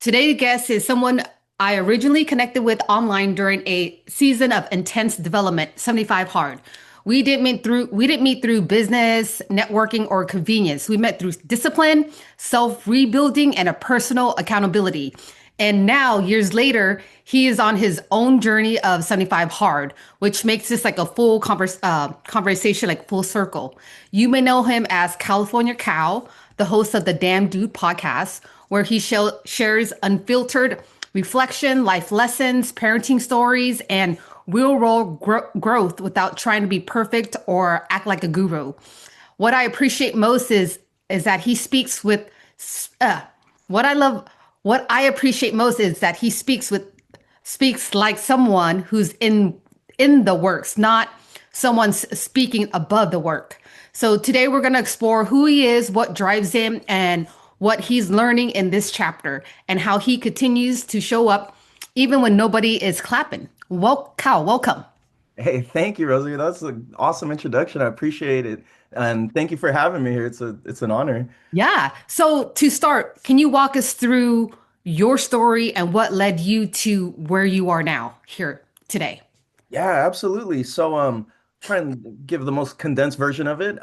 Today's guest is someone I originally connected with online during a season of intense development, 75 Hard. We didn't meet through business, networking, or convenience. We met through discipline, self-rebuilding, and a personal accountability. And now, years later, he is on his own journey of 75 Hard, which makes this like a full conversation, like full circle. You may know him as California Cow, the host of the Damn Dude podcast, where he shares unfiltered reflection, life lessons, parenting stories, and real world growth without trying to be perfect or act like a guru. What I appreciate most is that he speaks with uh, what I love. What I appreciate most is that he speaks like someone who's in the works, not someone speaking above the work. So today we're going to explore who he is, what drives him, and what he's learning in this chapter, and how he continues to show up even when nobody is clapping. Well, Cal, welcome. Hey, thank you, Rosie. That's an awesome introduction. I appreciate it. And thank you for having me here. It's an honor. Yeah. So to start, can you walk us through your story and what led you to where you are now here today? Yeah, absolutely. Try and give the most condensed version of it.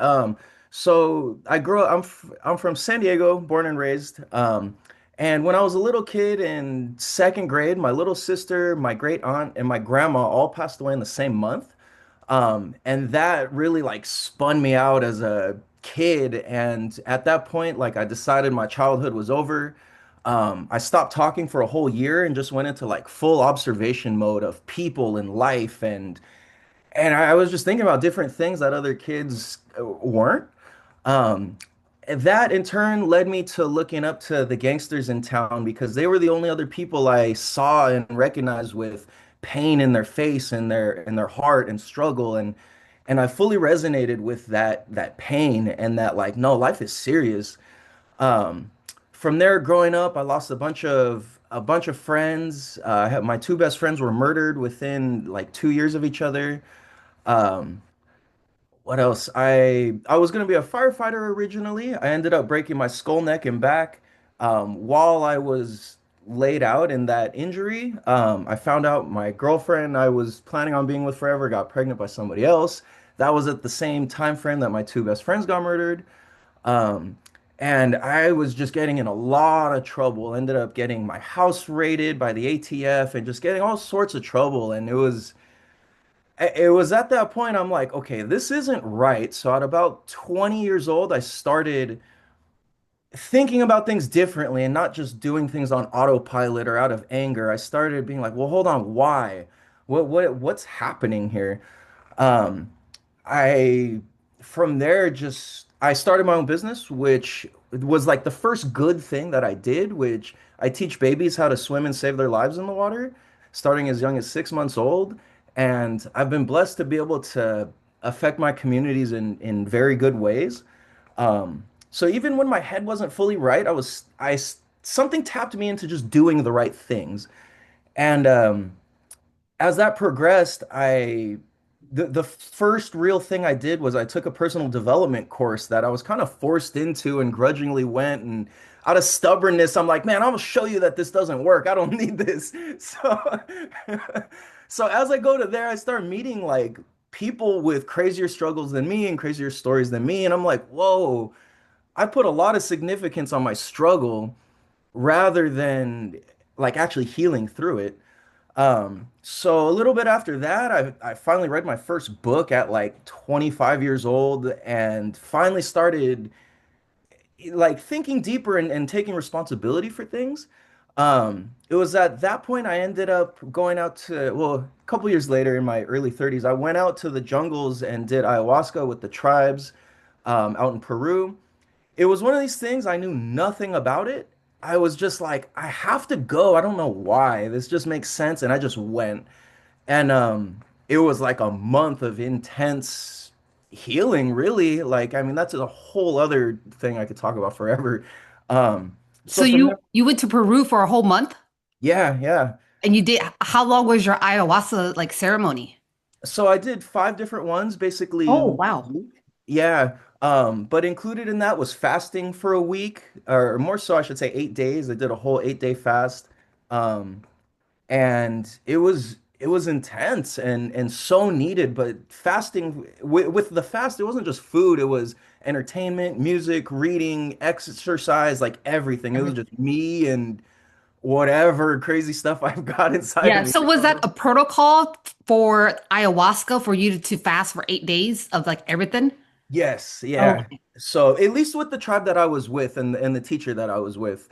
So I grew up, I'm from San Diego, born and raised. And when I was a little kid in second grade, my little sister, my great aunt, and my grandma all passed away in the same month. And that really like spun me out as a kid. And at that point, like I decided my childhood was over. I stopped talking for a whole year and just went into like full observation mode of people and life. And I was just thinking about different things that other kids weren't. Um, that in turn led me to looking up to the gangsters in town because they were the only other people I saw and recognized with pain in their face and their heart and struggle and I fully resonated with that pain and that like no, life is serious. Um, from there, growing up, I lost a bunch of friends. I had my two best friends were murdered within like 2 years of each other. Um, what else? I was gonna be a firefighter originally. I ended up breaking my skull, neck, and back. While I was laid out in that injury, I found out my girlfriend I was planning on being with forever got pregnant by somebody else. That was at the same time frame that my two best friends got murdered. Um, and I was just getting in a lot of trouble. Ended up getting my house raided by the ATF and just getting all sorts of trouble. And it was at that point I'm like, okay, this isn't right. So at about 20 years old, I started thinking about things differently and not just doing things on autopilot or out of anger. I started being like, well, hold on, why? What's happening here? Um, I from there just I started my own business, which was like the first good thing that I did, which I teach babies how to swim and save their lives in the water, starting as young as 6 months old. And I've been blessed to be able to affect my communities in very good ways. So even when my head wasn't fully right, something tapped me into just doing the right things. And as that progressed, the first real thing I did was I took a personal development course that I was kind of forced into and grudgingly went and out of stubbornness, I'm like, man, I'm gonna show you that this doesn't work. I don't need this. So so as I go to there, I start meeting like people with crazier struggles than me and crazier stories than me. And I'm like, whoa, I put a lot of significance on my struggle rather than like actually healing through it. So a little bit after that, I finally read my first book at like 25 years old and finally started like thinking deeper and taking responsibility for things. It was at that point I ended up going out to, well, a couple years later in my early 30s, I went out to the jungles and did ayahuasca with the tribes out in Peru. It was one of these things I knew nothing about it. I was just like, I have to go. I don't know why. This just makes sense. And I just went. And it was like a month of intense healing, really. Like, I mean, that's a whole other thing I could talk about forever. Um, So so from there, you went to Peru for a whole month, yeah, yeah. and you did. How long was your ayahuasca like ceremony? So I did five different ones, basically. Oh, wow. Yeah. But included in that was fasting for a week, or more so, I should say 8 days. I did a whole 8 day fast. Um, and it was intense and so needed. But fasting with the fast, it wasn't just food, it was entertainment, music, reading, exercise, like everything. It was Everything. just me and whatever crazy stuff I've got inside of Yeah. me. So was that a protocol for ayahuasca for you to fast for 8 days of like everything? Yes, yeah. Okay. So at least with the tribe that I was with and the teacher that I was with,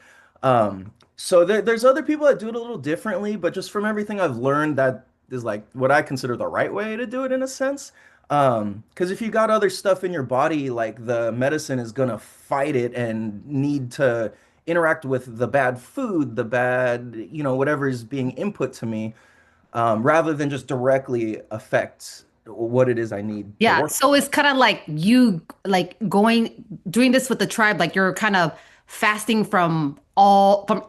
so there's other people that do it a little differently, but just from everything I've learned, that is like what I consider the right way to do it in a sense. Because if you got other stuff in your body, like the medicine is gonna fight it and need to interact with the bad food, the bad, whatever is being input to me, rather than just directly affect what it is I need to Yeah. work. So it's kind of like you like going doing this with the tribe, like you're kind of fasting from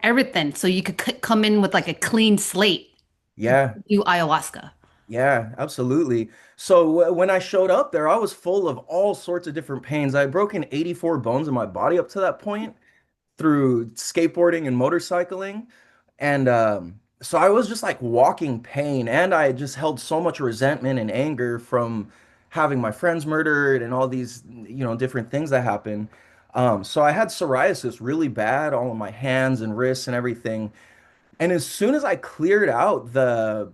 everything. So you could come in with like a clean slate to Yeah, do ayahuasca. yeah, absolutely. So when I showed up there, I was full of all sorts of different pains. I had broken 84 bones in my body up to that point through skateboarding and motorcycling. And so I was just like walking pain. And I just held so much resentment and anger from having my friends murdered and all these, different things that happened. So I had psoriasis really bad, all on my hands and wrists and everything. And as soon as I cleared out the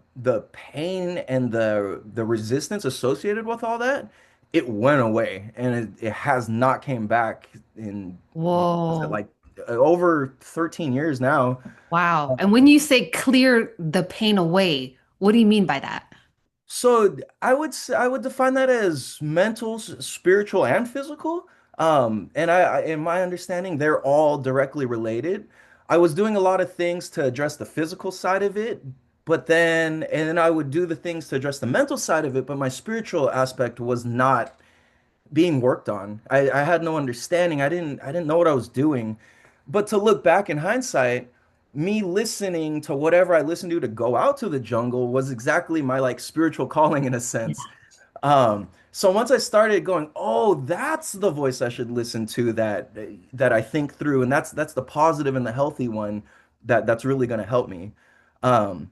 pain and the resistance associated with all that, it went away, and it has not came back in was it Whoa. like over 13 years now. Wow. And when you say clear the pain away, what do you mean by that? So I would define that as mental, spiritual, and physical. And in my understanding, they're all directly related. I was doing a lot of things to address the physical side of it, and then I would do the things to address the mental side of it, but my spiritual aspect was not being worked on. I had no understanding. I didn't know what I was doing. But to look back in hindsight, me listening to whatever I listened to go out to the jungle was exactly my like spiritual calling in a sense. So once I started going, oh, that's the voice I should listen to, that I think through, and that's the positive and the healthy one that's really going to help me. Um,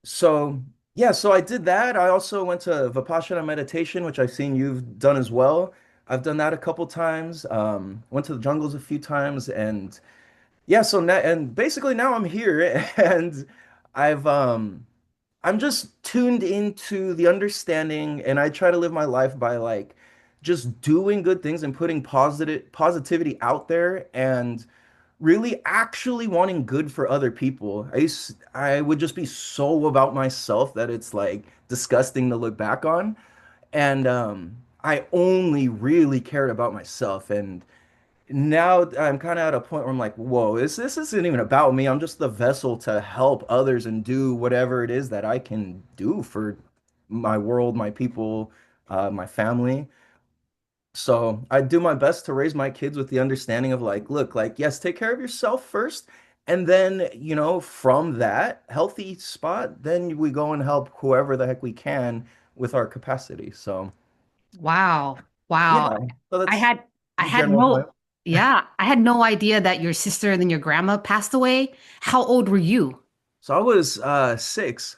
so yeah, so I did that. I also went to Vipassana meditation, which I've seen you've done as well. I've done that a couple times. Went to the jungles a few times, and yeah, so now and basically now I'm here, and I've I'm just tuned into the understanding, and I try to live my life by like just doing good things and putting positivity out there, and really actually wanting good for other people. I would just be so about myself that it's like disgusting to look back on. And I only really cared about myself. And now I'm kind of at a point where I'm like, whoa, this isn't even about me. I'm just the vessel to help others and do whatever it is that I can do for my world, my people, my family. So I do my best to raise my kids with the understanding of like, look, like, yes, take care of yourself first. And then, from that healthy spot, then we go and help whoever the heck we can with our capacity. So, Wow. yeah. Wow. So I that's had I the had general plan. no yeah, I had no idea that your sister and then your grandma passed away. How old were you? So I was 6.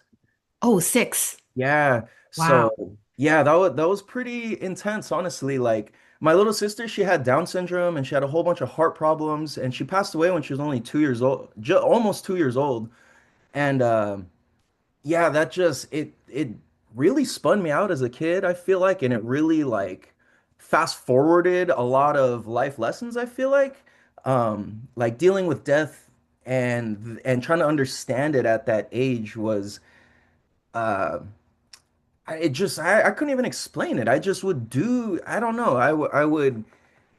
Oh, 6. Yeah. Wow. So yeah, that was pretty intense, honestly. Like my little sister, she had Down syndrome and she had a whole bunch of heart problems, and she passed away when she was only 2 years old, almost 2 years old. And yeah, that just it really spun me out as a kid, I feel like, and it really like fast forwarded a lot of life lessons, I feel like dealing with death and trying to understand it at that age was uh I couldn't even explain it. I just would do, I don't know. I would,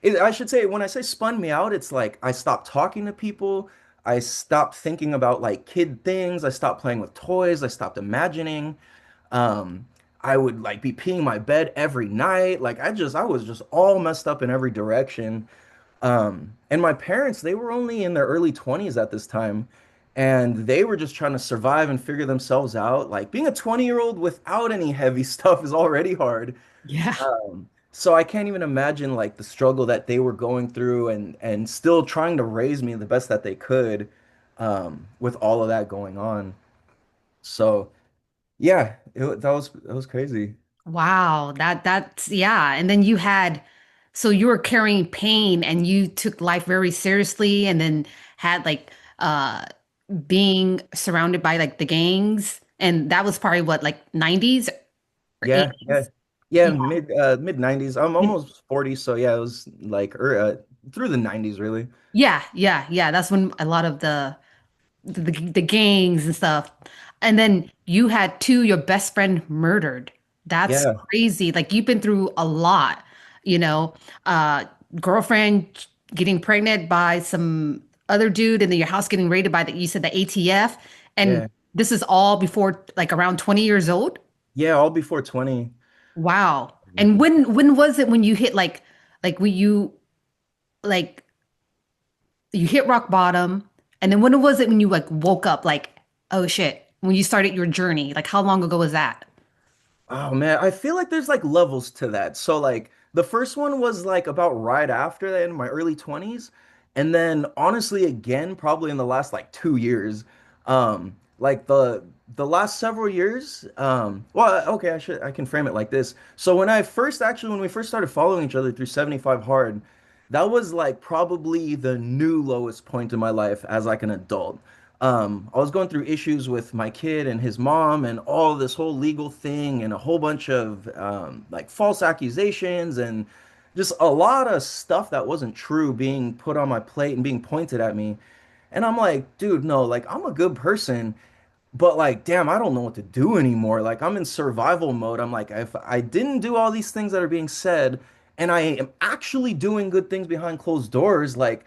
I should say, when I say spun me out, it's like I stopped talking to people. I stopped thinking about like kid things. I stopped playing with toys. I stopped imagining. Um, I would like be peeing my bed every night. Like I was just all messed up in every direction. And my parents, they were only in their early 20s at this time, and they were just trying to survive and figure themselves out. Like being a 20-year-old without any heavy stuff is already hard. Yeah. so I can't even imagine like the struggle that they were going through and still trying to raise me the best that they could with all of that going on. So yeah, that was crazy. Wow, that's yeah. And then you had so you were carrying pain and you took life very seriously and then had like uh being surrounded by like the gangs and that was probably what like 90s or Yeah, yeah. 80s. Yeah, Yeah. mid 90s. I'm almost 40, so yeah, it was like through the 90s really. Yeah, yeah, yeah. That's when a lot of the gangs and stuff. And then you had two, your best friend murdered. That's Yeah. crazy. Like you've been through a lot, you know, uh, girlfriend getting pregnant by some other dude, and then your house getting raided by you said the ATF. And Yeah. this is all before like around 20 years old. Yeah, all before 20. Wow. And when was it when you hit like when you like you hit rock bottom, and then when was it when you like woke up like, oh shit, when you started your journey? Like how long ago was that? Oh man, I feel like there's like levels to that. So like the first one was like about right after that in my early 20s. And then honestly again probably in the last like 2 years. Like the last several years, well okay, I can frame it like this. So when we first started following each other through 75 Hard, that was like probably the new lowest point in my life as like an adult. I was going through issues with my kid and his mom and all this whole legal thing and a whole bunch of like false accusations and just a lot of stuff that wasn't true being put on my plate and being pointed at me. And I'm like, dude, no, like I'm a good person, but like, damn, I don't know what to do anymore. Like I'm in survival mode. I'm like, if I didn't do all these things that are being said and I am actually doing good things behind closed doors, like,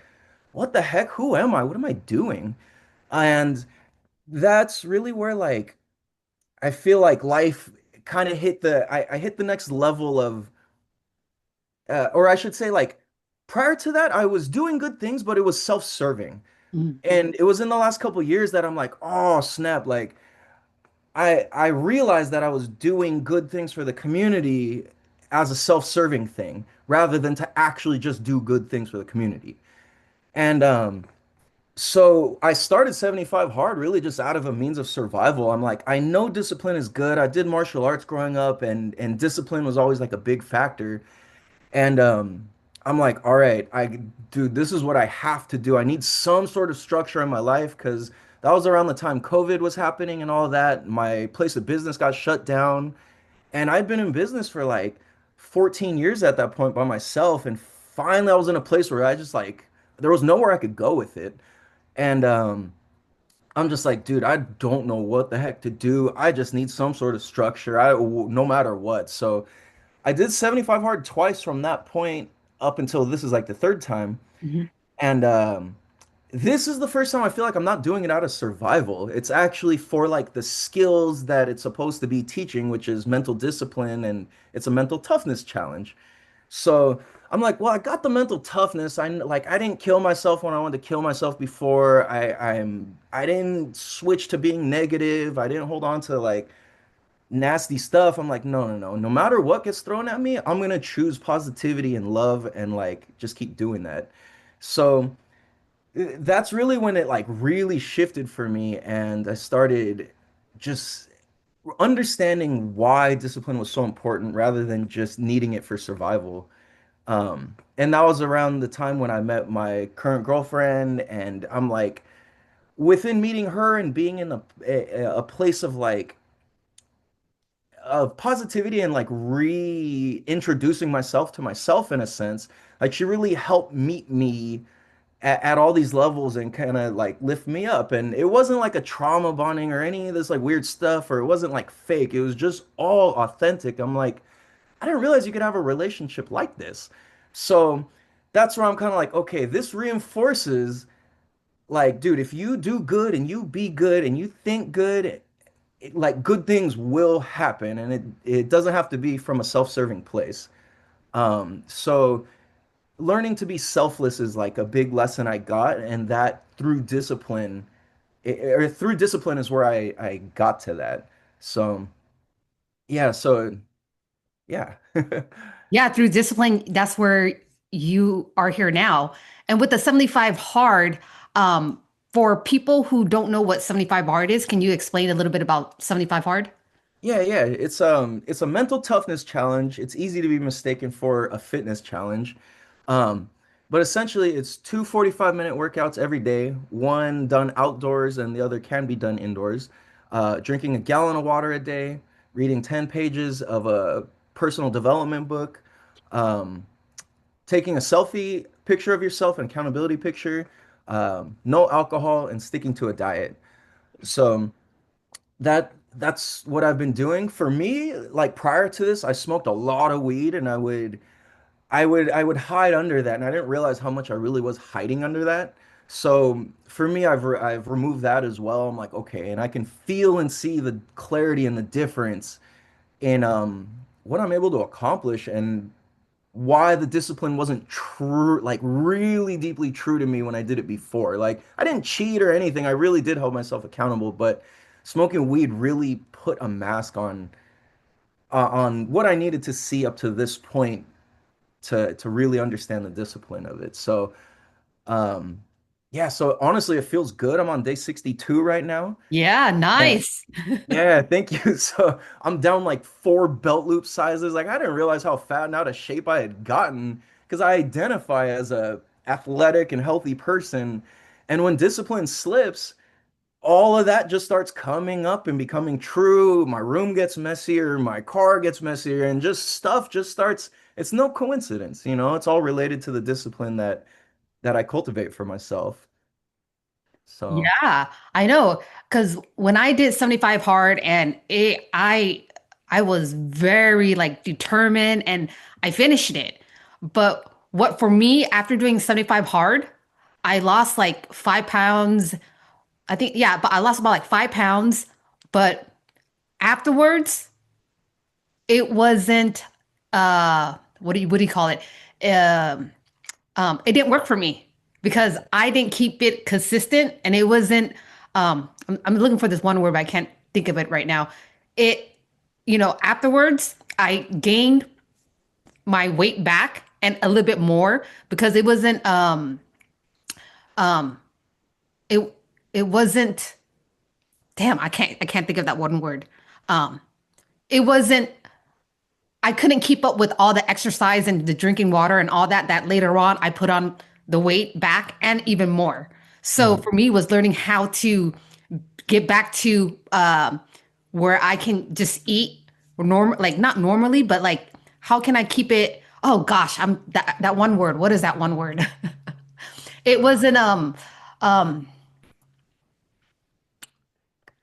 what the heck? Who am I? What am I doing? And that's really where like I feel like life kind of hit I hit the next level of or I should say like prior to that I was doing good things but it was self-serving. Mhm. And it was in the last couple years that I'm like, oh snap, like I realized that I was doing good things for the community as a self-serving thing rather than to actually just do good things for the community. And so I started 75 Hard really just out of a means of survival. I'm like, I know discipline is good. I did martial arts growing up and discipline was always like a big factor. And I'm like, all right, dude, this is what I have to do. I need some sort of structure in my life because that was around the time COVID was happening and all of that. My place of business got shut down. And I'd been in business for like 14 years at that point by myself. And finally I was in a place where I just like there was nowhere I could go with it. And I'm just like, dude, I don't know what the heck to do. I just need some sort of structure. No matter what. So I did 75 Hard twice from that point up until this is like the third time. Mhm. And this is the first time I feel like I'm not doing it out of survival. It's actually for like the skills that it's supposed to be teaching, which is mental discipline and it's a mental toughness challenge. So I'm like, well, I got the mental toughness. I didn't kill myself when I wanted to kill myself before. I didn't switch to being negative. I didn't hold on to like nasty stuff. I'm like, no, no, no. No matter what gets thrown at me, I'm gonna choose positivity and love and like just keep doing that. So that's really when it like really shifted for me and I started just understanding why discipline was so important rather than just needing it for survival. And that was around the time when I met my current girlfriend, and I'm like, within meeting her and being in a place of positivity and like reintroducing myself to myself in a sense, like she really helped meet me at all these levels and kind of like lift me up. And it wasn't like a trauma bonding or any of this like weird stuff, or it wasn't like fake. It was just all authentic. I'm like, I didn't realize you could have a relationship like this. So that's where I'm kind of like, okay, this reinforces like, dude, if you do good and you be good and you think good, like good things will happen and it doesn't have to be from a self-serving place. So learning to be selfless is like a big lesson I got, and that through discipline, or through discipline is where I got to that. So yeah, so Yeah. Yeah, through discipline, that's where you are here now. And with the 75 hard, um, for people who don't know what 75 hard is, can you explain a little bit about 75 hard? Yeah. It's a mental toughness challenge. It's easy to be mistaken for a fitness challenge. Um but essentially it's two 45-minute workouts every day, one done outdoors and the other can be done indoors. Drinking a gallon of water a day, reading 10 pages of a personal development book, um, taking a selfie picture of yourself, an accountability picture, no alcohol, and sticking to a diet. So that's what I've been doing. For me, like prior to this, I smoked a lot of weed and I would hide under that and I didn't realize how much I really was hiding under that. So for me, I've removed that as well. I'm like, okay, and I can feel and see the clarity and the difference in what I'm able to accomplish and why the discipline wasn't true, like really deeply true to me when I did it before. Like I didn't cheat or anything. I really did hold myself accountable, but smoking weed really put a mask on what I needed to see up to this point to really understand the discipline of it. So, um yeah, so honestly it feels good. I'm on day 62 right now. Yeah, Yeah. nice. Yeah, thank you. So I'm down like 4 belt loop sizes. Like I didn't realize how fat and out of shape I had gotten because I identify as a athletic and healthy person. And when discipline slips, all of that just starts coming up and becoming true. My room gets messier, my car gets messier, and just stuff just starts. It's no coincidence, you know, it's all related to the discipline that I cultivate for myself. So, Yeah, I know. Because when I did 75 hard and I was very like determined and I finished it. But what for me, after doing 75 hard, I lost like 5 pounds. I think, yeah, but I lost about like 5 pounds. But afterwards, it wasn't what do you call it? Um, it didn't work for me because I didn't keep it consistent and it wasn't I'm looking for this one word, but I can't think of it right now. It, afterwards I gained my weight back and a little bit more because it it wasn't damn, I can't think of that one word. Um it wasn't I couldn't keep up with all the exercise and the drinking water and all that later on I put on the weight back and even more. So mhm. for me was learning how to get back to where I can just eat normal, like not normally, but like how can I keep it? Oh gosh, I'm that one word. What is that one word? It wasn't um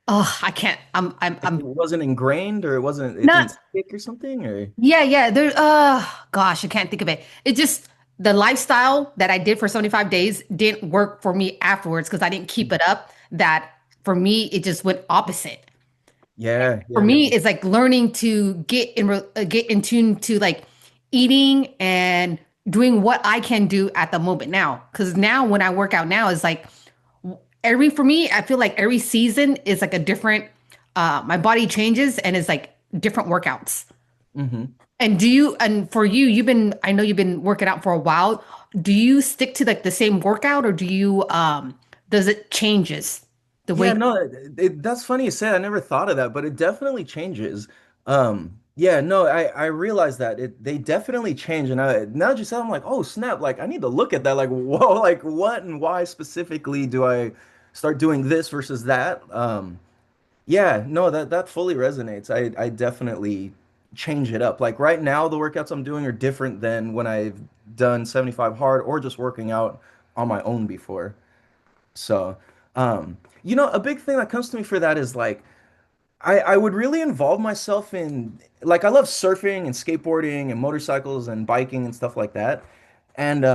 oh I can't Like it I'm wasn't ingrained or it not didn't stick or something or yeah there gosh I can't think of it. It just the lifestyle that I did for 75 days didn't work for me afterwards because I didn't keep it up. That for me it just went opposite. For yeah. me it's like learning to get in tune to like eating and doing what I can do at the moment now because now when I work out now it's like every for me I feel like every season is like a different my body changes and it's like different workouts. Hmm. And and for you you've been I know you've been working out for a while. Do you stick to like the same workout or do you does it changes the Yeah, way? no, that's funny you say. I never thought of that, but it definitely changes. Yeah, no, I realize that they definitely change, and now that you said, I'm like, oh snap, like I need to look at that, like whoa, like what and why specifically do I start doing this versus that? Yeah, no, that fully resonates. I definitely change it up. Like right now, the workouts I'm doing are different than when I've done 75 hard or just working out on my own before. So, a big thing that comes to me for that is like I would really involve myself in like I love surfing and skateboarding and motorcycles and biking and stuff like that. And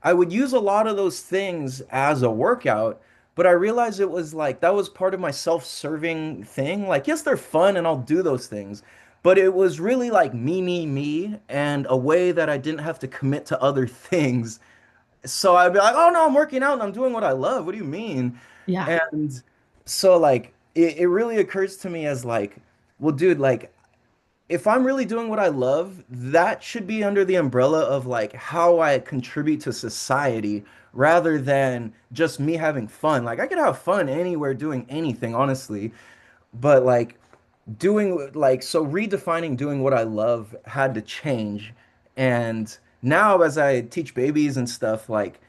I would use a lot of those things as a workout, but I realized it was like that was part of my self-serving thing. Like, yes, they're fun and I'll do those things, but it was really like me, and a way that I didn't have to commit to other things. So I'd be like, oh no, I'm working out and I'm doing what I love. What do you mean? Yeah. And so like it really occurs to me as like, well, dude, like if I'm really doing what I love, that should be under the umbrella of like how I contribute to society rather than just me having fun. Like I could have fun anywhere doing anything, honestly, but like doing like so redefining doing what I love had to change. And now as I teach babies and stuff, like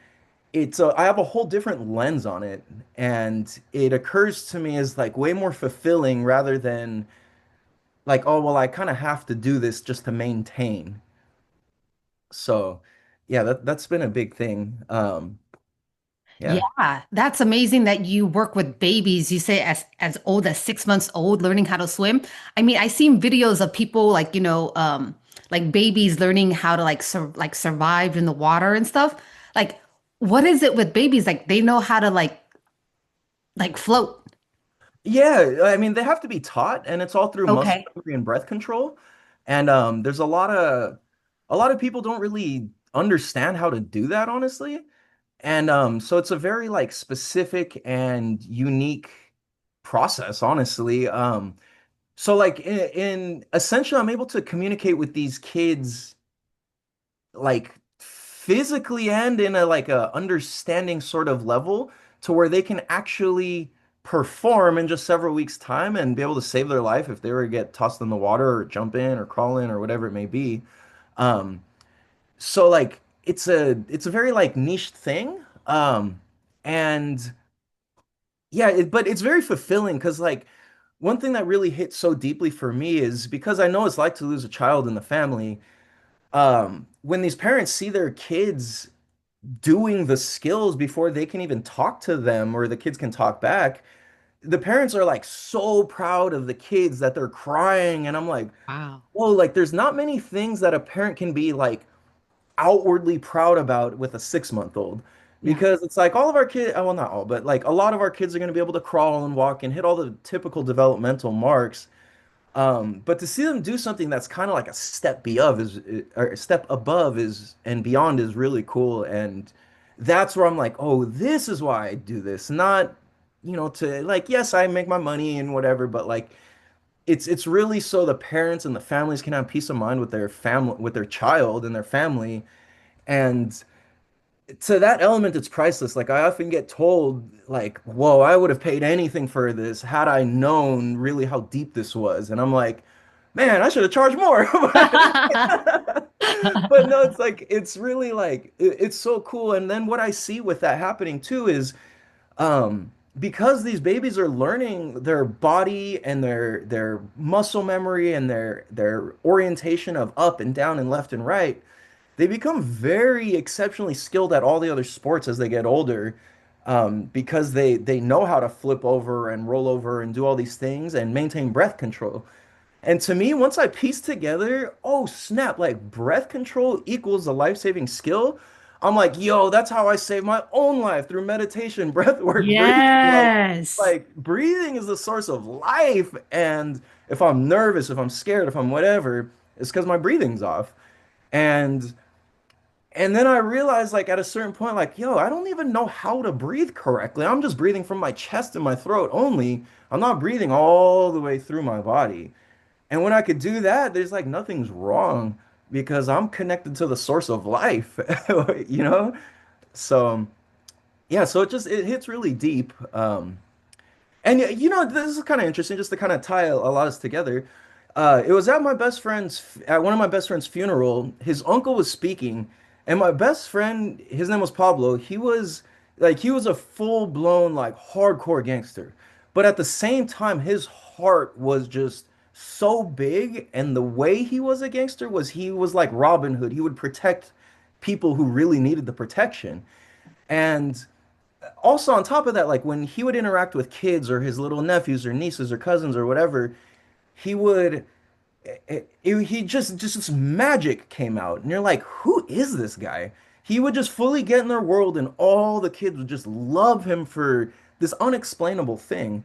I have a whole different lens on it, and it occurs to me as like way more fulfilling rather than like, oh, well, I kind of have to do this just to maintain. So, yeah, that's been a big thing. Yeah. Yeah, that's amazing that you work with babies. You say as old as 6 months old, learning how to swim. I mean, I seen videos of people like, like babies learning how to like survive in the water and stuff. Like, what is it with babies? Like they know how to like float. Yeah, I mean, they have to be taught, and it's all through muscle Okay. memory and breath control. And there's a lot of people don't really understand how to do that, honestly. And so it's a very like specific and unique process, honestly. So like in essentially, I'm able to communicate with these kids like physically and in a like a understanding sort of level to where they can actually perform in just several weeks' time and be able to save their life if they were to get tossed in the water or jump in or crawl in or whatever it may be. Um, so like it's a very like niche thing. And yeah, but it's very fulfilling because like one thing that really hit so deeply for me is because I know it's like to lose a child in the family. When these parents see their kids doing the skills before they can even talk to them or the kids can talk back, the parents are like so proud of the kids that they're crying. And I'm like, Wow. whoa, like there's not many things that a parent can be like outwardly proud about with a 6 month old. Yeah. Because it's like all of our kids, well, not all, but like a lot of our kids are going to be able to crawl and walk and hit all the typical developmental marks. But to see them do something that's kind of like a step above or a step above is and beyond is really cool. And that's where I'm like, oh, this is why I do this. Not, to like, yes, I make my money and whatever, but like it's really so the parents and the families can have peace of mind with their family, with their child and their family. And to that element, it's priceless. Like I often get told, like, "Whoa, I would have paid anything for this had I known really how deep this was." And I'm like, "Man, I should have charged more." But no, it's like it's really like it's so cool. And then what I see with that happening too is because these babies are learning their body and their muscle memory and their orientation of up and down and left and right, they become very exceptionally skilled at all the other sports as they get older, because they know how to flip over and roll over and do all these things and maintain breath control. And to me, once I piece together, oh snap, like breath control equals a life-saving skill. I'm like, yo, that's how I save my own life through meditation, breath work, breathing. Yes. Like breathing is the source of life. And if I'm nervous, if I'm scared, if I'm whatever, it's because my breathing's off. And and then I realized, like, at a certain point, like, yo, I don't even know how to breathe correctly. I'm just breathing from my chest and my throat only. I'm not breathing all the way through my body. And when I could do that, there's like nothing's wrong because I'm connected to the source of life, you know? So, yeah, so it hits really deep. And this is kind of interesting, just to kind of tie a lot of this together. It was at at one of my best friend's funeral. His uncle was speaking, and my best friend, his name was Pablo. He was a full-blown like hardcore gangster, but at the same time, his heart was just so big, and the way he was a gangster was he was like Robin Hood. He would protect people who really needed the protection, and also on top of that, like when he would interact with kids or his little nephews or nieces or cousins or whatever, he would he just this magic came out and you're like, who is this guy? He would just fully get in their world and all the kids would just love him for this unexplainable thing.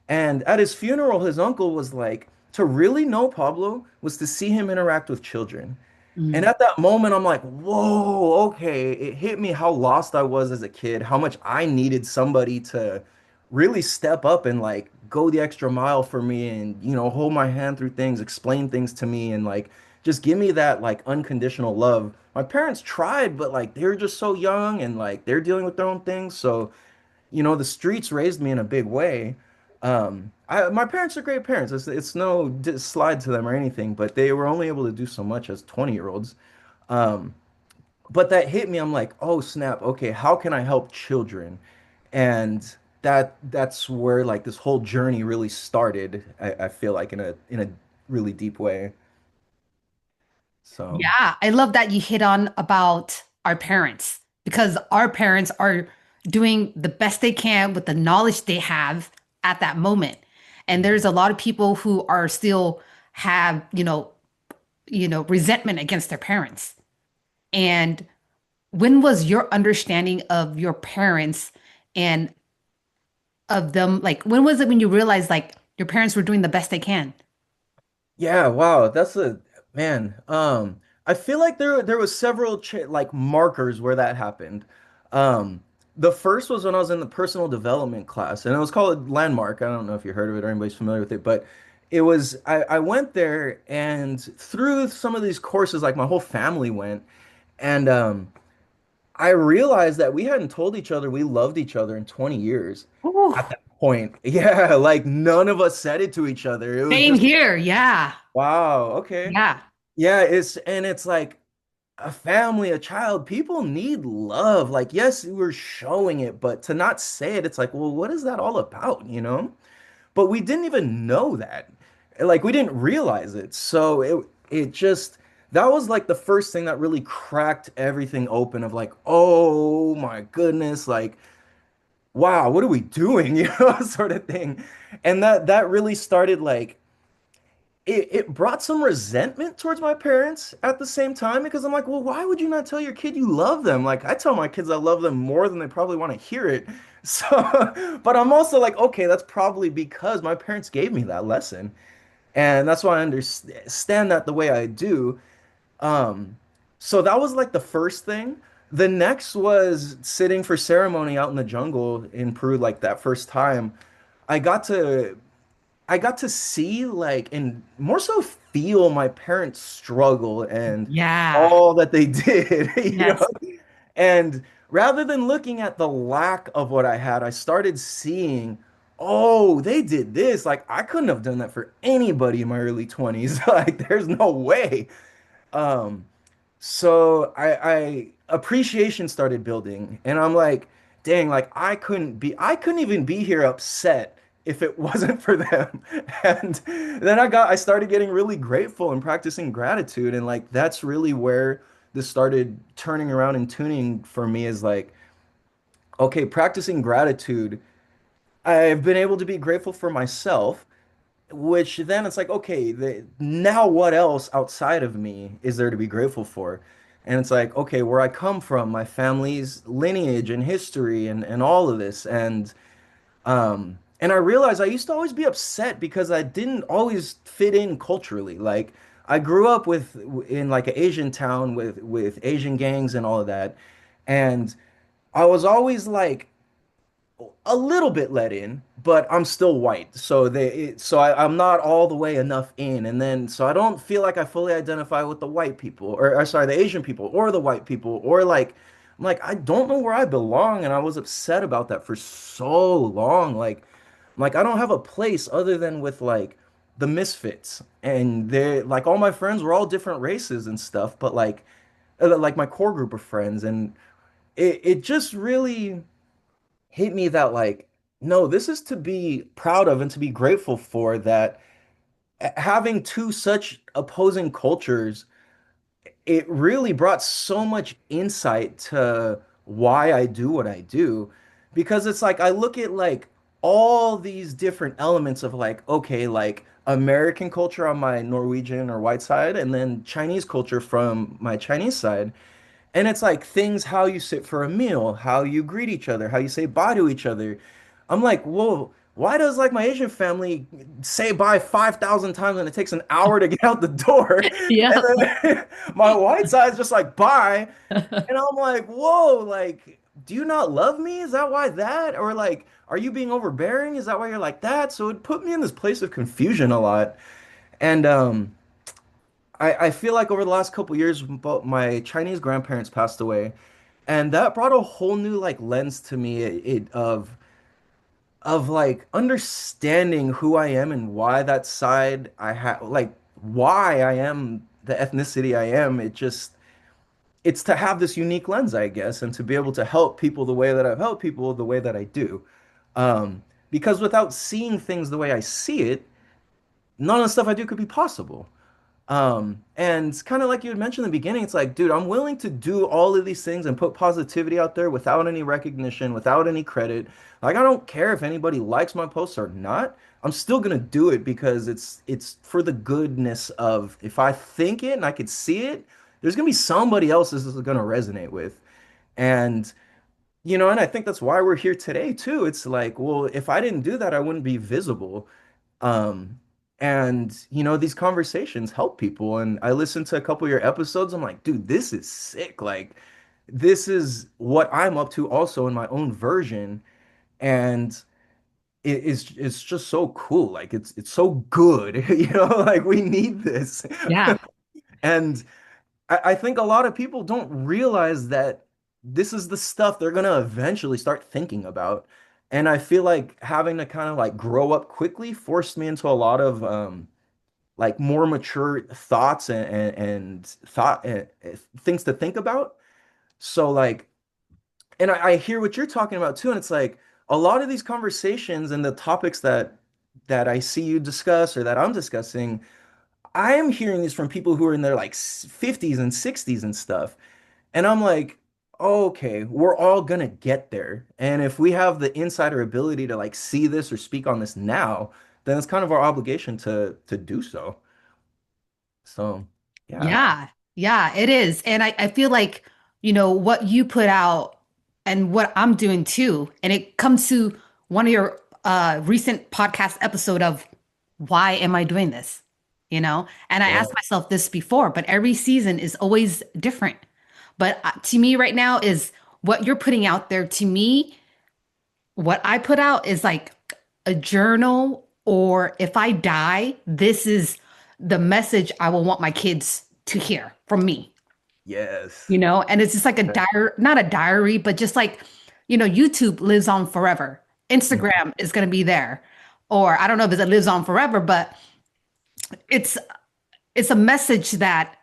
And at his funeral, his uncle was like, to really know Pablo was to see him interact with children. And Mm. at that moment, I'm like, whoa, okay. It hit me how lost I was as a kid, how much I needed somebody to really step up and like go the extra mile for me and, hold my hand through things, explain things to me and like just give me that like unconditional love. My parents tried, but like they're just so young and like they're dealing with their own things. So, the streets raised me in a big way. My parents are great parents. It's no slide to them or anything, but they were only able to do so much as 20-year-olds. Um, but that hit me. I'm like, oh snap. Okay, how can I help children? And that's where like this whole journey really started. I feel like in a really deep way. So Yeah, I love that you hit on about our parents because our parents are doing the best they can with the knowledge they have at that moment. And there's a lot of people who are still have, resentment against their parents. And when was your understanding of your parents and of them, like when was it when you realized like your parents were doing the best they can? yeah, wow, that's a man. I feel like there was several like markers where that happened. Um, the first was when I was in the personal development class, and it was called Landmark. I don't know if you heard of it or anybody's familiar with it, but I went there, and through some of these courses, like my whole family went, and I realized that we hadn't told each other we loved each other in 20 years Ooh, at that point. Yeah, like none of us said it to each other. It was same just here. Yeah. wow, okay. Yeah. Yeah, it's like a family, a child, people need love. Like, yes, we're showing it, but to not say it, it's like, well, what is that all about, you know? But we didn't even know that. Like, we didn't realize it. So it just that was like the first thing that really cracked everything open of like, oh my goodness, like, wow, what are we doing? You know, sort of thing. And that really started like it brought some resentment towards my parents at the same time because I'm like, well, why would you not tell your kid you love them? Like, I tell my kids I love them more than they probably want to hear it. So, but I'm also like, okay, that's probably because my parents gave me that lesson. And that's why I understand that the way I do. Um, so that was like the first thing. The next was sitting for ceremony out in the jungle in Peru, like that first time. I got to I got to see like and more so feel my parents struggle and Yeah. all that they did, Yes. And rather than looking at the lack of what I had, I started seeing, oh, they did this. Like I couldn't have done that for anybody in my early 20s. Like there's no way. Um, so I appreciation started building, and I'm like, dang, like I couldn't even be here upset if it wasn't for them. And then I started getting really grateful and practicing gratitude, and like that's really where this started turning around and tuning for me is like, okay, practicing gratitude. I've been able to be grateful for myself, which then it's like, okay, now what else outside of me is there to be grateful for? And it's like, okay, where I come from, my family's lineage and history and all of this. And I realized I used to always be upset because I didn't always fit in culturally. Like I grew up in like an Asian town with Asian gangs and all of that. And I was always like a little bit let in, but I'm still white. I'm not all the way enough in. And then so I don't feel like I fully identify with the white people or sorry, the Asian people or the white people or like I'm like I don't know where I belong and I was upset about that for so long. Like I don't have a place other than with like the misfits. And they're like all my friends were all different races and stuff, but like my core group of friends and it just really hit me that like no, this is to be proud of and to be grateful for that having two such opposing cultures, it really brought so much insight to why I do what I do. Because it's like I look at like all these different elements of like, okay, like American culture on my Norwegian or white side, and then Chinese culture from my Chinese side. And it's like things how you sit for a meal, how you greet each other, how you say bye to each other. I'm like, whoa, why does like my Asian family say bye 5,000 times and it takes an hour to get out the door? Yeah. And then my white side's just like bye. And I'm like, whoa, like, do you not love me? Is that why that? Or like, are you being overbearing? Is that why you're like that? So it put me in this place of confusion a lot. And I feel like over the last couple years, both my Chinese grandparents passed away, and that brought a whole new like lens to me of like understanding who I am and why that side I have, like why I am the ethnicity I am. It's to have this unique lens, I guess, and to be able to help people the way that I've helped people the way that I do. Because without seeing things the way I see it, none of the stuff I do could be possible. And kind of like you had mentioned in the beginning, it's like, dude, I'm willing to do all of these things and put positivity out there without any recognition, without any credit. Like, I don't care if anybody likes my posts or not. I'm still gonna do it because it's for the goodness of if I think it and I could see it, there's gonna be somebody else this is gonna resonate with. And and I think that's why we're here today too. It's like, well, if I didn't do that, I wouldn't be visible. Um, and these conversations help people. And I listened to a couple of your episodes. I'm like, dude, this is sick. Like, this is what I'm up to also in my own version. And it's just so cool. Like it's so good. Like we need this. Yeah. And I think a lot of people don't realize that this is the stuff they're gonna eventually start thinking about. And I feel like having to kind of like grow up quickly forced me into a lot of like more mature thoughts and thought things to think about. So like, and I hear what you're talking about too, and it's like a lot of these conversations and the topics that I see you discuss or that I'm discussing, I am hearing these from people who are in their like 50s and 60s and stuff. And I'm like, oh, okay, we're all gonna get there. And if we have the insider ability to like see this or speak on this now, then it's kind of our obligation to do so. So, yeah. Yeah, yeah, it is. And I feel like, what you put out and what I'm doing too, and it comes to one of your recent podcast episode of why am I doing this? And I Yeah. asked myself this before, but every season is always different. But to me right now is what you're putting out there to me, what I put out is like a journal, or if I die, this is the message I will want my kids to hear from me, Yes. and it's just like a diary, not a diary, but just like, YouTube lives on forever. Mhm. Instagram is going to be there. Or I don't know if it lives on forever, but it's it's a message that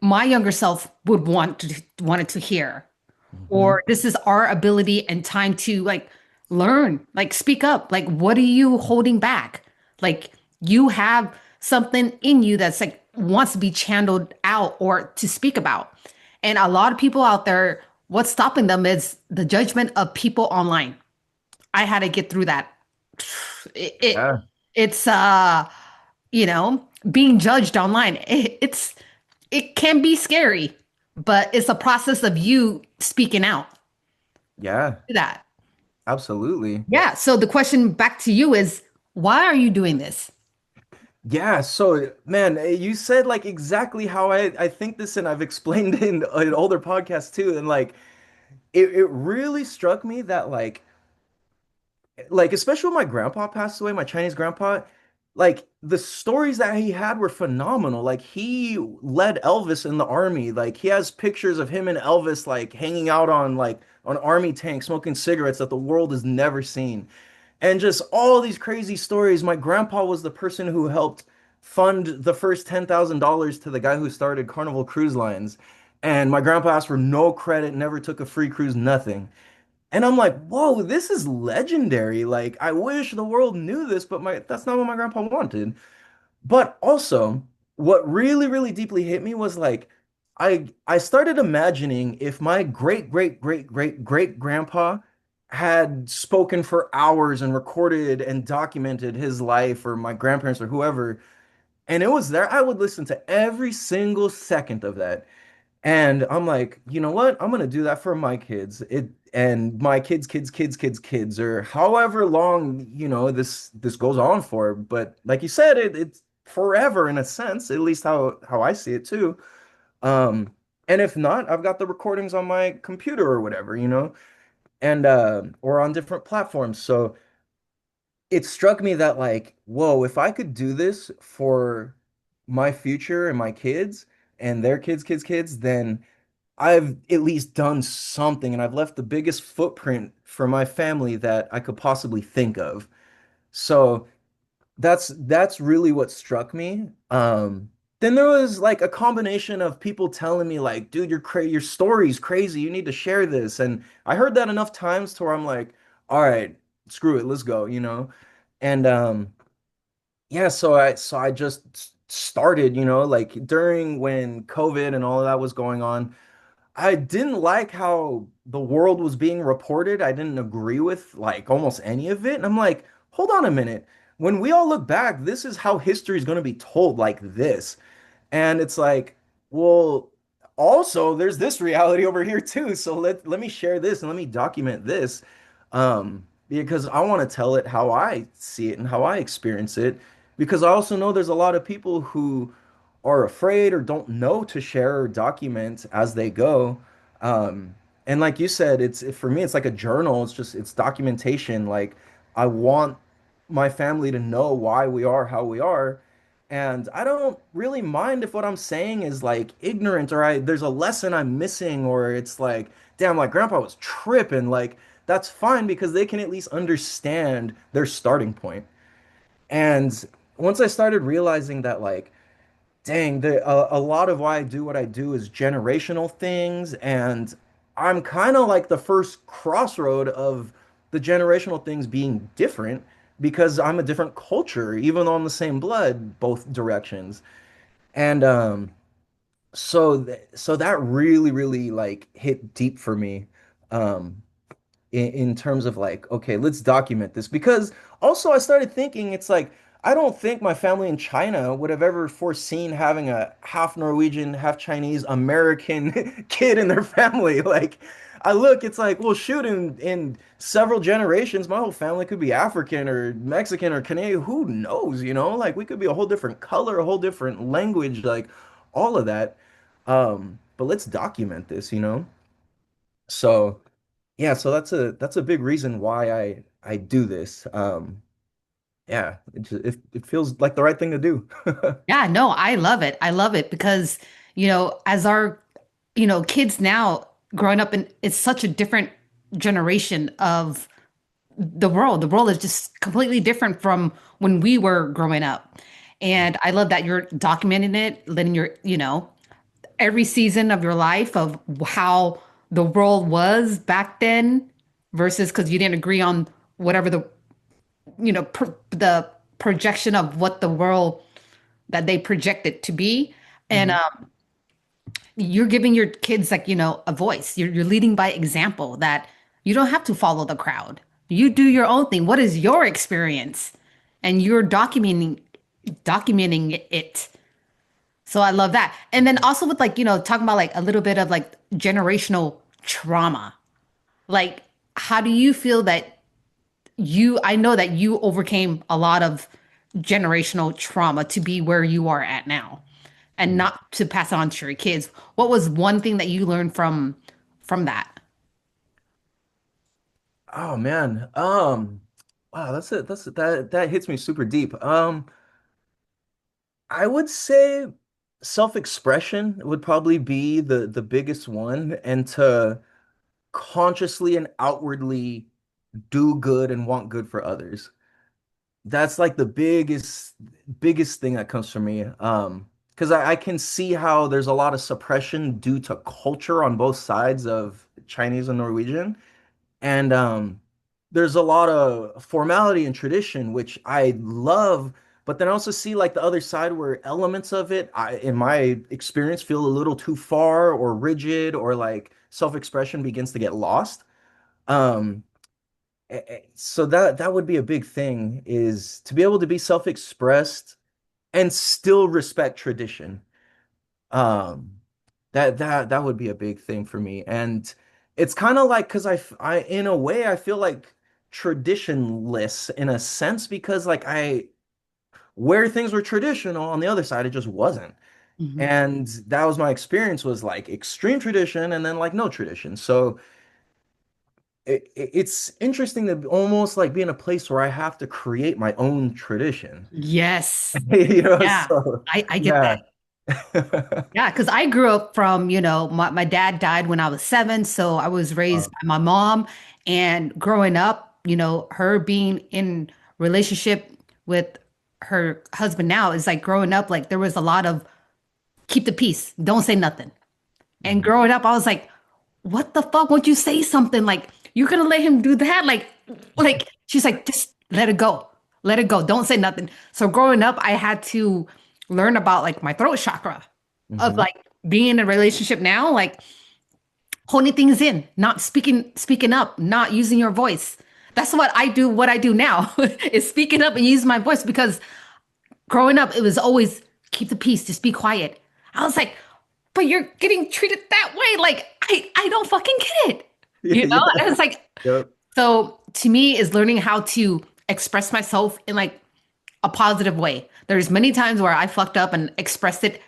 my younger self would wanted to hear. Mhm. Or this is our ability and time to like learn, like speak up. Like, what are you holding back? Like, you have something in you that's like wants to be channeled out or to speak about. And a lot of people out there, what's stopping them is the judgment of people online. I had to get through that. It, it Yeah. it's being judged online. It can be scary, but it's a process of you speaking out Yeah. to that. Absolutely. Yeah. So the question back to you is, why are you doing this? Yeah, so man, you said like exactly how I think this, and I've explained in older podcasts too. And like it really struck me that like especially when my grandpa passed away, my Chinese grandpa, like the stories that he had were phenomenal. Like he led Elvis in the army. Like he has pictures of him and Elvis like hanging out on army tanks, smoking cigarettes that the world has never seen. And just all these crazy stories. My grandpa was the person who helped fund the first $10,000 to the guy who started Carnival Cruise Lines. And my grandpa asked for no credit, never took a free cruise, nothing. And I'm like, whoa, this is legendary. Like, I wish the world knew this, but that's not what my grandpa wanted. But also, what really, really deeply hit me was like, I started imagining if my great, great, great, great, great grandpa had spoken for hours and recorded and documented his life, or my grandparents or whoever, and it was there, I would listen to every single second of that. And I'm like, you know what? I'm gonna do that for my kids. It and my kids, or however long, this goes on for. But like you said, it's forever in a sense, at least how I see it too. Um, And if not, I've got the recordings on my computer or whatever, and or on different platforms. So it struck me that like, whoa, if I could do this for my future and my kids and their kids, then I've at least done something and I've left the biggest footprint for my family that I could possibly think of. So that's really what struck me. Then there was like a combination of people telling me like, dude, your story's crazy. You need to share this. And I heard that enough times to where I'm like, all right, screw it, let's go, And yeah, so I just started, like during when COVID and all of that was going on. I didn't like how the world was being reported. I didn't agree with like almost any of it. And I'm like, hold on a minute. When we all look back, this is how history is going to be told like this. And it's like, well, also there's this reality over here too. So let me share this and let me document this. Because I want to tell it how I see it and how I experience it. Because I also know there's a lot of people who are afraid or don't know to share or document as they go. Um, and like you said, for me, it's like a journal. It's documentation. Like I want my family to know why we are how we are. And I don't really mind if what I'm saying is like ignorant or there's a lesson I'm missing or it's like, damn, like grandpa was tripping. Like that's fine because they can at least understand their starting point. And once I started realizing that like dang, a lot of why I do what I do is generational things, and I'm kind of like the first crossroad of the generational things being different because I'm a different culture, even though I'm the same blood, both directions. And so that really, really like hit deep for me. Um, in terms of like, okay, let's document this. Because also I started thinking, it's like, I don't think my family in China would have ever foreseen having a half Norwegian, half Chinese American kid in their family. Like, I look, it's like, well, shoot, in several generations, my whole family could be African or Mexican or Canadian. Who knows, Like, we could be a whole different color, a whole different language, like all of that. But let's document this. So. Yeah, so that's a big reason why I do this. Yeah, it feels like the right thing to do. Yeah, no, I love it. I love it because, as our, kids now growing up in it's such a different generation of the world. The world is just completely different from when we were growing up. And I love that you're documenting it, letting your, every season of your life of how the world was back then versus because you didn't agree on whatever the projection of what the world that they project it to be. And hmm you're giving your kids like, a voice. You're leading by example that you don't have to follow the crowd. You do your own thing. What is your experience? And you're documenting it. So I love that. And then also with like, talking about like a little bit of like generational trauma. Like, how do you feel that I know that you overcame a lot of generational trauma to be where you are at now and not to pass it on to your kids. What was one thing that you learned from that? Oh man. Wow, that hits me super deep. I would say self-expression would probably be the biggest one, and to consciously and outwardly do good and want good for others. That's like the biggest thing that comes from me. Because I can see how there's a lot of suppression due to culture on both sides of Chinese and Norwegian. And there's a lot of formality and tradition, which I love, but then I also see like the other side where elements of it, in my experience, feel a little too far or rigid or like self-expression begins to get lost. Um, so that would be a big thing is to be able to be self-expressed and still respect tradition. Um, that would be a big thing for me. And it's kind of like because I in a way I feel like traditionless in a sense because like I where things were traditional on the other side it just wasn't. Mhm. And that was my experience, was like extreme tradition and then like no tradition. So it's interesting to almost like be in a place where I have to create my own tradition. Yes. Yeah. So I get that. yeah. Yeah, because I grew up from, my dad died when I was 7, so I was raised by my mom. And growing up, her being in relationship with her husband now is like growing up, like there was a lot of keep the peace, don't say nothing. And Mhm. growing up, I was like, what the fuck? Won't you say something? Like, you're gonna let him do that? Like she's like, just let it go. Let it go. Don't say nothing. So growing up, I had to learn about like my throat chakra of Mhm. like being in a relationship now, like holding things in, not speaking up, not using your voice. That's what I do now is speaking up and use my voice because growing up, it was always keep the peace, just be quiet. I was like, but you're getting treated that way. Like, I don't fucking get it. Yeah, yeah. And it's like, Yep. so to me is learning how to express myself in like a positive way. There's many times where I fucked up and expressed it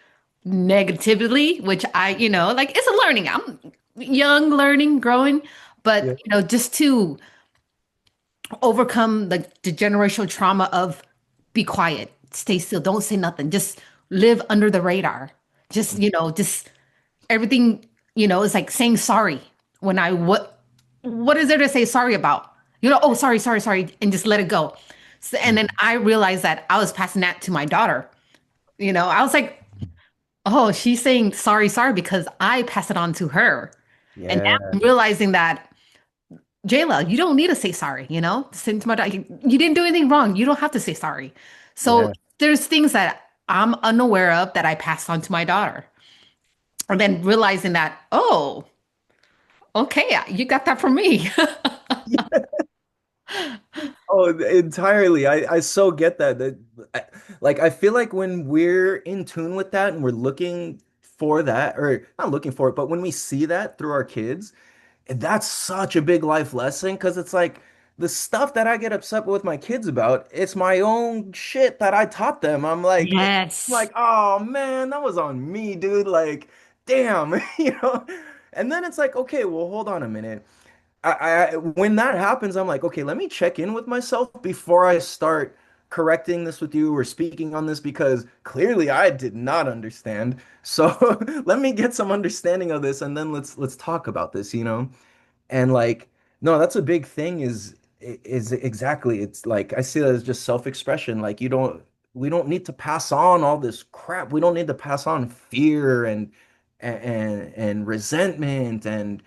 negatively, which like it's a learning. I'm young, learning, growing, but Yeah. just to overcome the generational trauma of be quiet, stay still, don't say nothing, just live under the radar. Just, just everything, is like saying sorry when what is there to say sorry about? Oh, sorry, sorry, sorry, and just let it go. So, and then Mhm. I realized that I was passing that to my daughter. I was like, oh, she's saying sorry, sorry because I pass it on to her. And now Yeah. I'm realizing that Jayla, you don't need to say sorry, Saying to my daughter, you didn't do anything wrong. You don't have to say sorry. So Yeah. there's things that I'm unaware of that I passed on to my daughter. And then realizing that, oh, okay, you got that from me. Oh, entirely. I so get that. Like I feel like when we're in tune with that and we're looking for that, or not looking for it, but when we see that through our kids, that's such a big life lesson because it's like the stuff that I get upset with my kids about, it's my own shit that I taught them. Yes. Oh man, that was on me, dude. Like, damn, you know? And then it's like, okay, well, hold on a minute. When that happens, I'm like, okay, let me check in with myself before I start correcting this with you or speaking on this because clearly I did not understand. So let me get some understanding of this and then let's talk about this, you know? And like, no, that's a big thing is exactly. It's like I see that as just self-expression. Like we don't need to pass on all this crap. We don't need to pass on fear and resentment and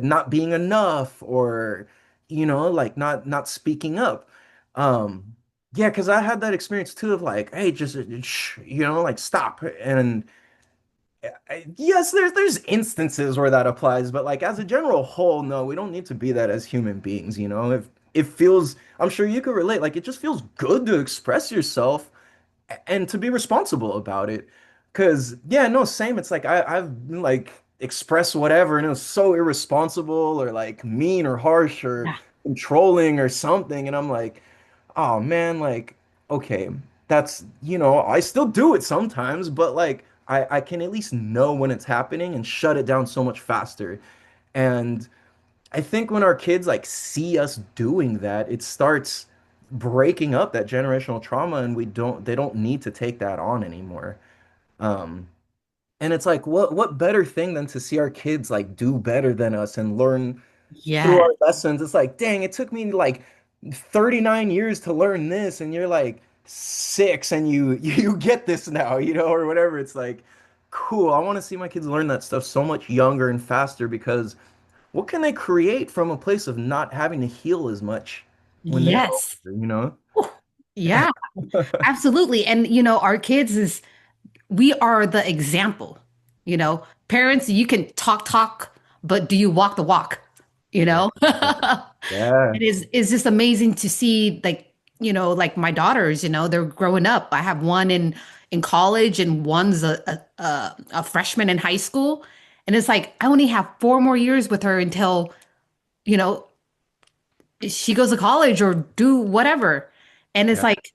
not being enough or like not speaking up. Um yeah, because I had that experience too of like, hey, just shh, like stop. And yes, there's instances where that applies, but like as a general whole, no, we don't need to be that as human beings, you know? If it feels, I'm sure you could relate, like it just feels good to express yourself and to be responsible about it. Cause yeah, no, same. It's like I've like expressed whatever and it was so irresponsible or like mean or harsh or Yeah. controlling or something. And I'm like, oh man, like, okay, that's, I still do it sometimes, but like I can at least know when it's happening and shut it down so much faster. And I think when our kids like see us doing that, it starts breaking up that generational trauma and they don't need to take that on anymore. Um, and it's like what better thing than to see our kids like do better than us and learn through Yes. our lessons. It's like, dang, it took me like 39 years to learn this and you're like 6 and you get this now, or whatever. It's like, cool. I want to see my kids learn that stuff so much younger and faster because what can they create from a place of not having to heal as much when they're Yes. older, you know? Ooh, yeah, absolutely. And our kids is we are the example. Parents, you can talk, but do you walk the walk? You Yeah. know? Yeah. It's just amazing to see like, like my daughters, they're growing up. I have one in college and one's a freshman in high school. And it's like I only have 4 more years with her until, you know, she goes to college or do whatever. And it's Yeah. like,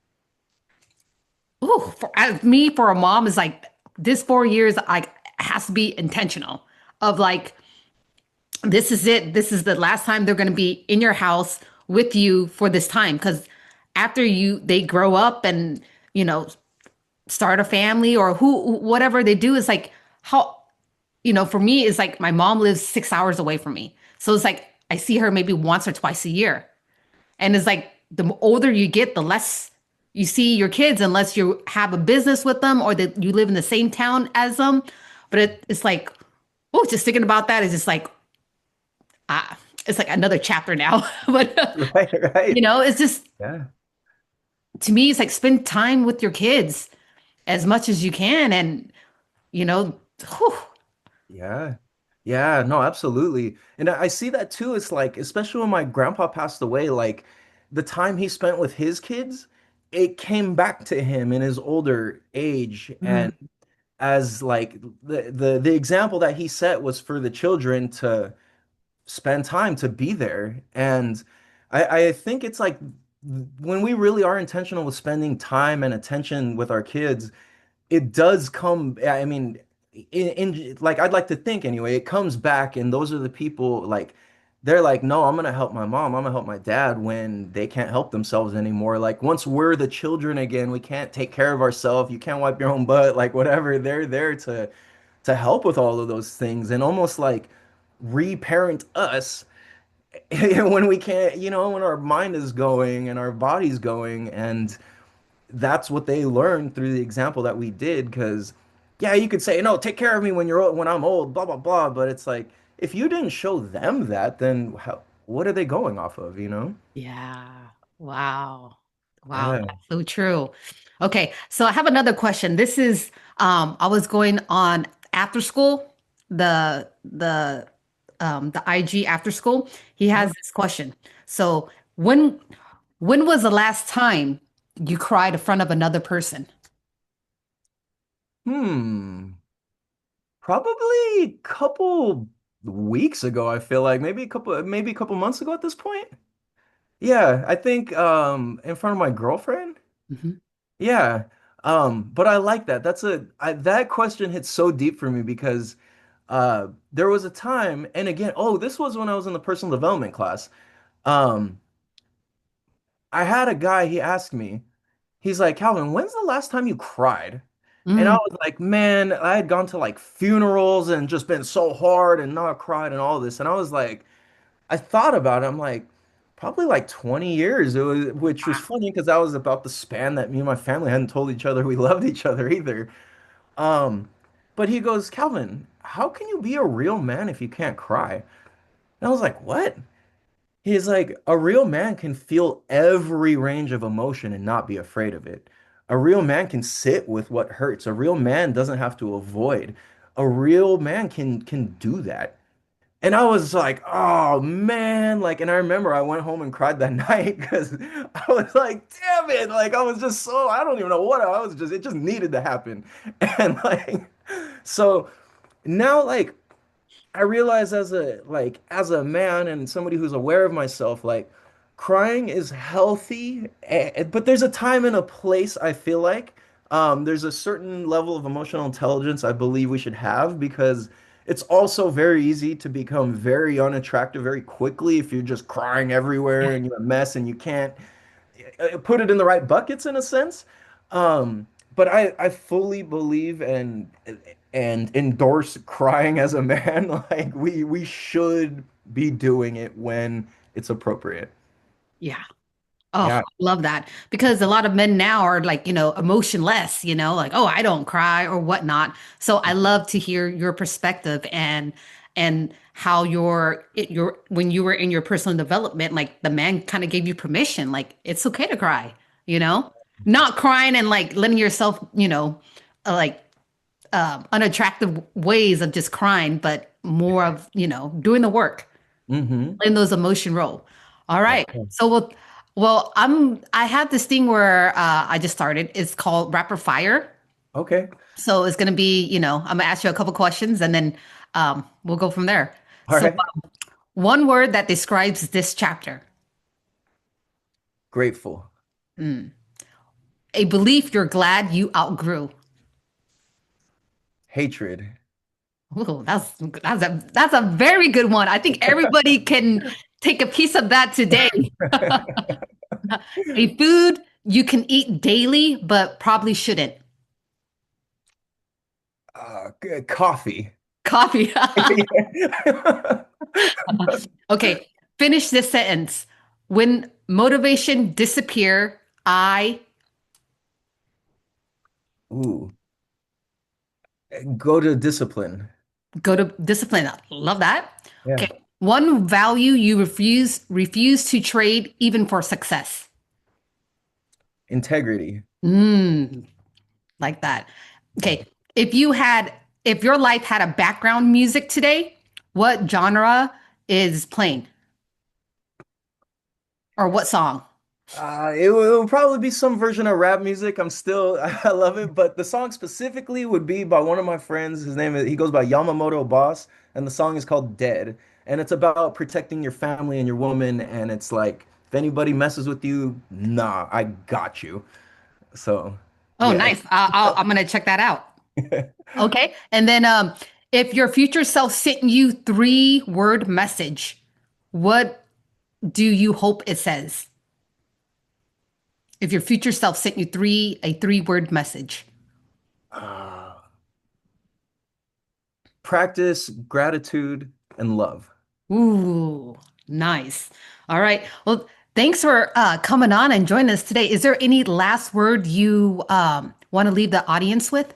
ooh, for me, for a mom, is like this 4 years like has to be intentional of like this is it. This is the last time they're going to be in your house with you for this time. Because after they grow up and, you know, start a family or whatever they do is like how, for me, it's like my mom lives 6 hours away from me. So it's like I see her maybe once or twice a year. And it's like the older you get, the less you see your kids unless you have a business with them or that you live in the same town as them. But it's like, oh, just thinking about that is just like, ah, it's like another chapter now. But, Right, right. it's just, Yeah. to me, it's like spend time with your kids as much as you can. And, you know, whew, Yeah. Yeah, no, absolutely. And I see that too. It's like, especially when my grandpa passed away, like the time he spent with his kids, it came back to him in his older age. And mm, as like the example that he set was for the children to spend time to be there. And I think it's like when we really are intentional with spending time and attention with our kids, it does come, I mean, in like I'd like to think anyway, it comes back and those are the people like they're like, no, I'm gonna help my mom, I'm gonna help my dad when they can't help themselves anymore. Like once we're the children again, we can't take care of ourselves, you can't wipe your own butt, like whatever, they're there to help with all of those things and almost like reparent us when we can't, when our mind is going and our body's going. And that's what they learned through the example that we did. Because, yeah, you could say, no, take care of me when you're old, when I'm old, blah, blah, blah. But it's like, if you didn't show them that, then what are they going off of, you know? yeah. Wow. Wow. Yeah. That's so true. Okay. So I have another question. This is, I was going on after school, the IG after school. He has Uh, this question. So when was the last time you cried in front of another person? hmm. Probably a couple weeks ago, I feel like maybe a couple months ago at this point. Yeah, I think in front of my girlfriend. Mhm. Yeah. But I like that. That question hits so deep for me because there was a time, and again, oh, this was when I was in the personal development class. Um, I had a guy, he asked me, he's like, Calvin, when's the last time you cried? And I Mm, was like, man, I had gone to like funerals and just been so hard and not cried and all this. And I was like, I thought about it. I'm like, probably like 20 years. Which was wow. funny because that was about the span that me and my family hadn't told each other we loved each other either. Um, but he goes, Calvin, how can you be a real man if you can't cry? And I was like, what? He's like, a real man can feel every range of emotion and not be afraid of it. A real man can sit with what hurts. A real man doesn't have to avoid. A real man can do that. And I was like, oh man, like, and I remember I went home and cried that night because I was like, damn it, like I was just so I don't even know what I was just it just needed to happen. And like so now like I realize as a man and somebody who's aware of myself, like crying is healthy, but there's a time and a place, I feel like. There's a certain level of emotional intelligence I believe we should have because it's also very easy to become very unattractive very quickly if you're just crying everywhere Yeah. and you're a mess and you can't put it in the right buckets in a sense. But I fully believe and endorse crying as a man. Like we should be doing it when it's appropriate. Yeah. Oh, I Yeah. love that because a lot of men now are like, emotionless, like, oh, I don't cry or whatnot. So I love to hear your perspective and how when you were in your personal development, like the man kind of gave you permission, like it's okay to cry, not crying and like letting yourself, like unattractive ways of just crying, but more of, doing the work Mm-hmm. in those emotion role. All Yeah. right. So well, I had this thing where I just started. It's called Rapid Fire. Okay. So it's gonna be, I'm gonna ask you a couple questions and then we'll go from there. All So right. one word that describes this chapter. Grateful. Mm. A belief you're glad you outgrew. Hatred. Ooh, that's a very good one. I think everybody can take a piece of that today. A food you can eat daily, but probably shouldn't. Coffee. Coffee. Yeah. Okay, finish this sentence. When motivation disappear, I Ooh, go to discipline. go to discipline. Love that. Yeah. Okay, one value you refuse to trade even for success. Integrity. Mm, like that. Yeah. Okay, if your life had a background music today, what genre is playing or what song? It will probably be some version of rap music. I'm still, I love it, but the song specifically would be by one of my friends. He goes by Yamamoto Boss, and the song is called Dead. And it's about protecting your family and your woman. And it's like, if anybody messes with you, nah, I got you. So, Oh, yeah. nice. I'm gonna check that out. Okay. And then if your future self sent you three-word message, what do you hope it says? If your future self sent you a three-word message. Uh, Practice gratitude and love. Ooh, nice. All right. Well, thanks for coming on and joining us today. Is there any last word you want to leave the audience with?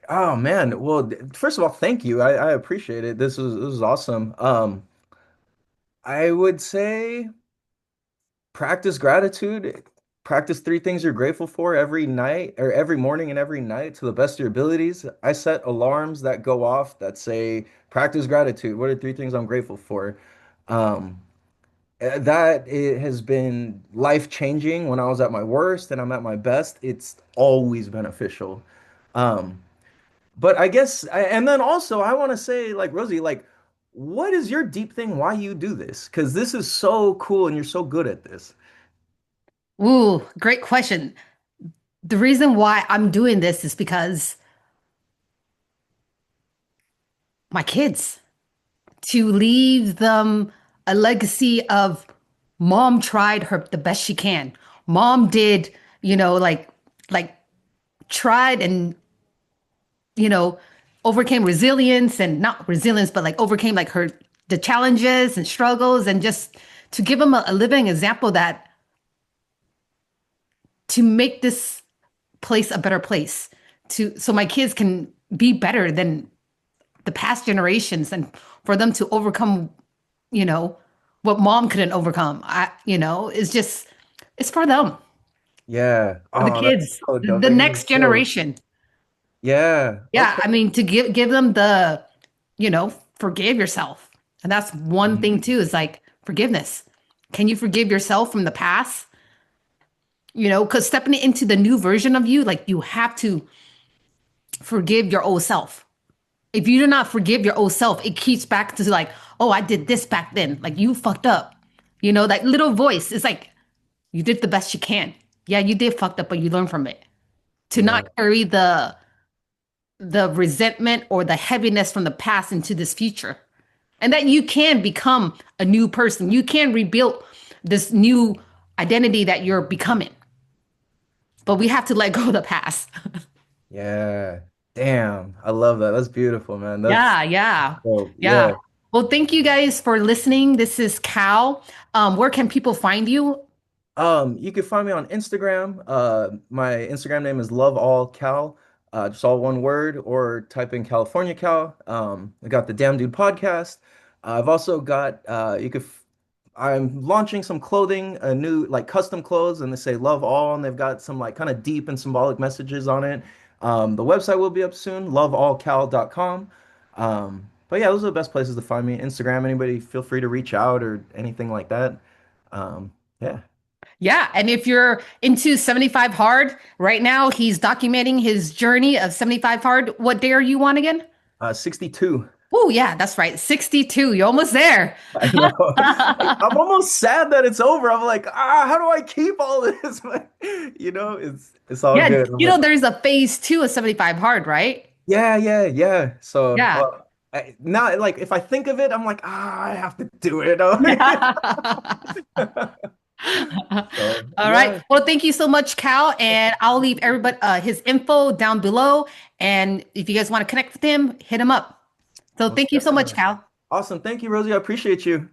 Oh man. Well, first of all, thank you. I appreciate it. This was awesome. I would say practice gratitude. Practice three things you're grateful for every night or every morning and every night to the best of your abilities. I set alarms that go off that say practice gratitude. What are three things I'm grateful for? Um, that it has been life changing when I was at my worst and I'm at my best. It's always beneficial. Um, But I guess, and then also I want to say, like Rosie, like, what is your deep thing? Why you do this? Because this is so cool and you're so good at this. Ooh, great question. The reason why I'm doing this is because my kids, to leave them a legacy of mom tried her the best she can. Mom did, like tried and you know, overcame resilience and not resilience, but like overcame like her the challenges and struggles and just to give them a living example that to make this place a better place to so my kids can be better than the past generations and for them to overcome, you know, what mom couldn't overcome. It's just it's for them, Yeah. for the Oh, that's kids, so dope. the That gives me next chills. generation. Yeah. Yeah, Okay. I mean to give them the, forgive yourself. And that's one thing Mhm. too, is like forgiveness. Can you forgive yourself from the past? Because stepping into the new version of you, like you have to forgive your old self. If you do not forgive your old self, it keeps back to like, oh, I did this back then. Like you fucked up. That little voice is like, you did the best you can. Yeah, you did fucked up, but you learn from it. To not Yeah. carry the resentment or the heaviness from the past into this future. And that you can become a new person. You can rebuild this new identity that you're becoming. But we have to let go of the past. Yeah. Damn. I love that. That's beautiful, man. That's Yeah, yeah, dope. yeah. Yeah. Well, thank you guys for listening. This is Cal. Where can people find you? You can find me on Instagram. My Instagram name is Love All Cal, just all one word, or type in California Cal. I got the Damn Dude podcast. I've also got I'm launching some clothing, a new like custom clothes, and they say Love All, and they've got some like kind of deep and symbolic messages on it. The website will be up soon, loveallcal.com. But yeah, those are the best places to find me. Instagram, anybody feel free to reach out or anything like that. Yeah. Yeah, and if you're into 75 Hard, right now he's documenting his journey of 75 Hard. What day are you on again? 62. Oh, yeah, that's right. 62. You're almost there. I know. I'm almost sad that it's over. I'm like, how do I keep all this? But, it's all Yeah, good. I'm like, there's a phase two of 75 Hard, right? Yeah, yeah, yeah. So Yeah. now, like, if I think of it, I'm like, I have to do it. Yeah. So All right. yeah, Well, thank you so much, Cal. And I'll leave everybody his info down below. And if you guys want to connect with him, hit him up. So most thank you so much, definitely. Cal. Awesome. Thank you, Rosie. I appreciate you.